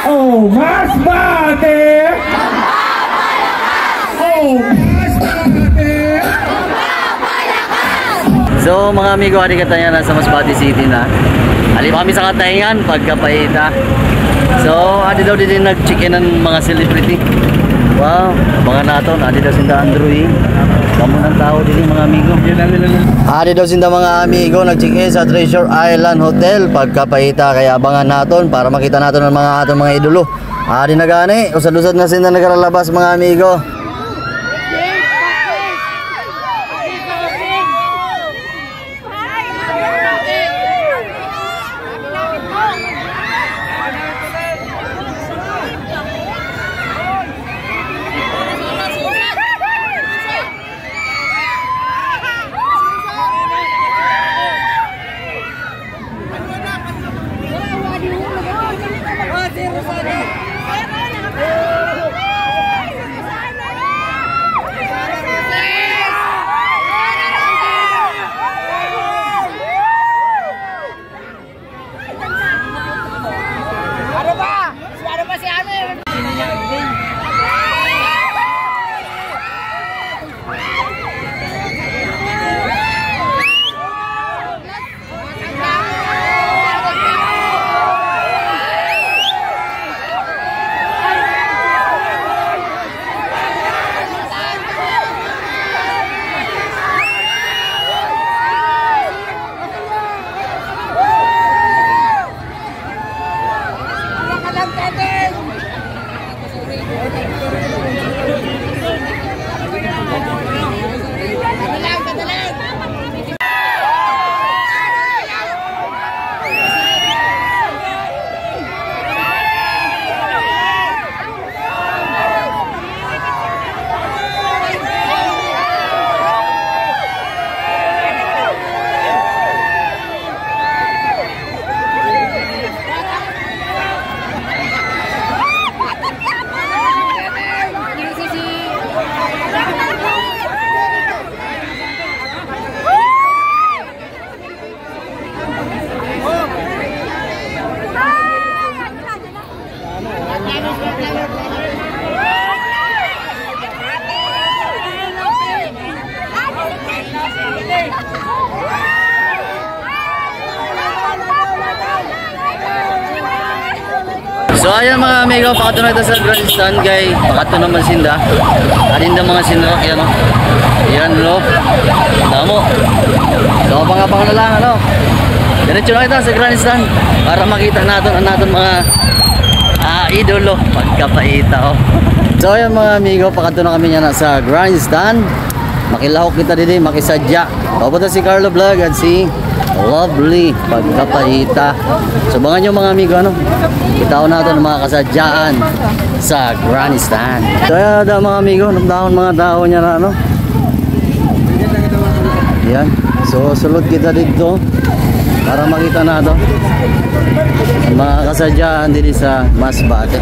Oh, Masbate! Oh, Masbate! So mga amigo, hari katanya nasa Masbate City na. Ali pa kami sa Katayngan pagkapaita. So adi daw din nag-check-in ng mga celebrity. Wow, abangan naton adi daw sinda Andrew. Kamu ng tao din mga amigo. Adi daw sinda mga amigo nag-check-in sa Treasure Island Hotel pagkapaita, kaya abangan naton para makita naton ang mga atong mga idolo. Adi na gani, usad-usad na sinda nagaralabas mga amigo. So ayan mga amigo, pakato na ito sa grandstand guys. Pakato naman sinda. Adin na mga sinrock yan, no? Yan, no? Tamo. So abang-abang na lang, ano? Diretso na ito sa grandstand para makita natin ang natin mga idolo pagkapaita, oh. So ayan mga amigo, pakato na kami yan sa grandstand. Makilahok kita din, makisadya. Papunta si Carlo Vlog at si Lovely pagkapaita. So bangan nyo mga amigo, ano? Itaw natin ang mga kasadyaan sa grandstand. So ayan na mga amigo, namdahon mga tao niya na, ano? Yan. So sulod kita dito para makita natin ang mga kasadyaan dito sa Masbate.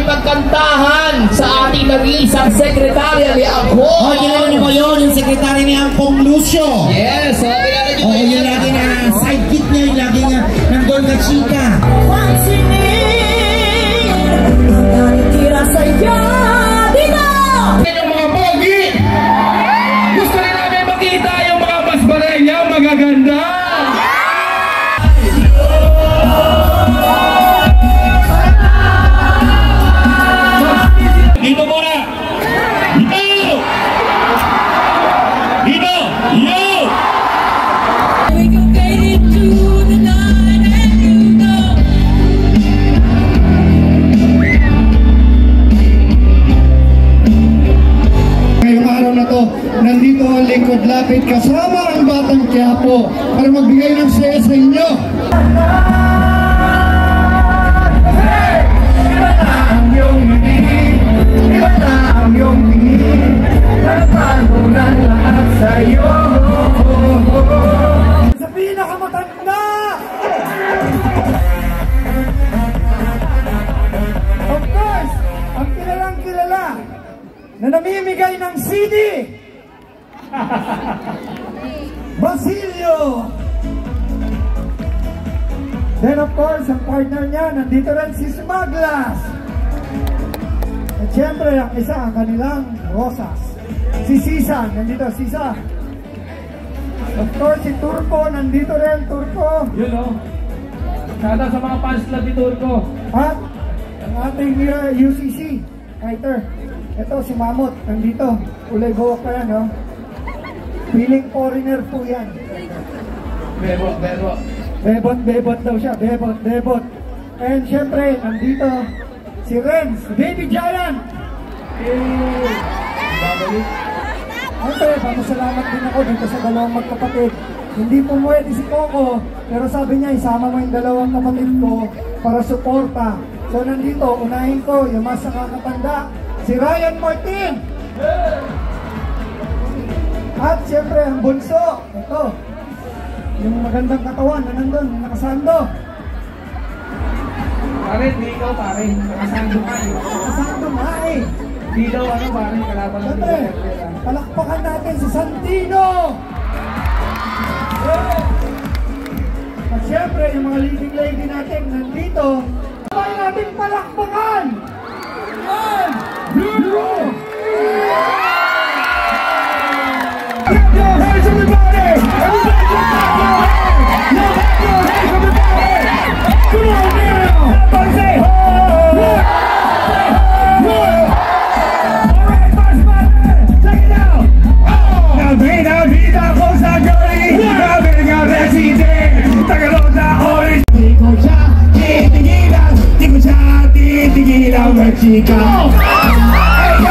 Pagkantahan sa ating nag-iisang sekretarya ni Angkong. Kilala niyo ba yun? Yung sekretary ni Angkong Lucio. Yes, kilala niyo ba yun? Yung lagi na sidekick niya, yung lagi nga nandun na chika. Yung mga pogi, gusto rin namin makita yung mga masbarenya magaganda. Dito muna! Dito! Dito! Yo! Ngayong araw na to, nandito ang Lingkod Lapid kasama ang Batang Quiapo para magbigay ng saya sa inyo. Sa pinakamatanda! Of course, ang kilalang kilala na namimigay ng CD, Basilio! Then of course, ang partner niya, nandito rin si Smaglas. At syempre, ang isa, ang kanilang Rosas. Si Sisa, nandito, Sisa. Of course, si Turco, nandito rin, Turco. Yun o. Shoutout sa mga fans club ni Turco. At ang ating UCC fighter. Ito si Mamot, nandito. Ulay buhok pa yan, no? Feeling foreigner po yan. Bebot, bebot. Bebot daw siya. Bebot. And syempre, nandito si Renz, Baby Giant. Babalik. Siyempre, papasalamat din ako dito sa dalawang magkapatid. Hindi po pwede si Coco, pero sabi niya, isama mo yung dalawang kapatid ko para suporta. So nandito, unahin ko yung mas nakakatanda, si Ryan Martin. At siyempre, ang bunso, ito, yung magandang katawan na nandun, yung nakasando. Pare, hindi ikaw pare. Nakasando ka eh. Nakasando nga eh. Hindi daw ano pare, kalaban ng Siyempre, palakpakan natin si Santino! At siyempre, yung mga leading lady natin nandito, sabay natin palakpakan! 1, 2, Clap your hands everybody! Everybody clap your hands! Now clap your hands everybody! Come on now! Everybody say ho!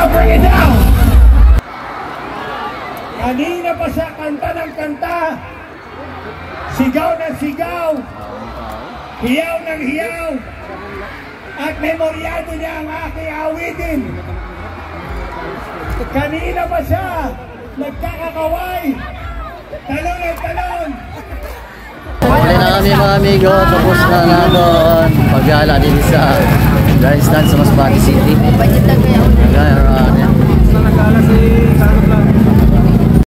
Bring it down! Kanina pa siya kanta ng kanta, sigaw ng sigaw, hiyaw ng hiyaw, at memoryado niya ang aking awitin. Kanina pa siya nagkakakaway, talon ng talon. Huli na kami mga amigo, tapos na natin paggala dito sa grandstand sa Masbate City. Nagala si Carlos lang.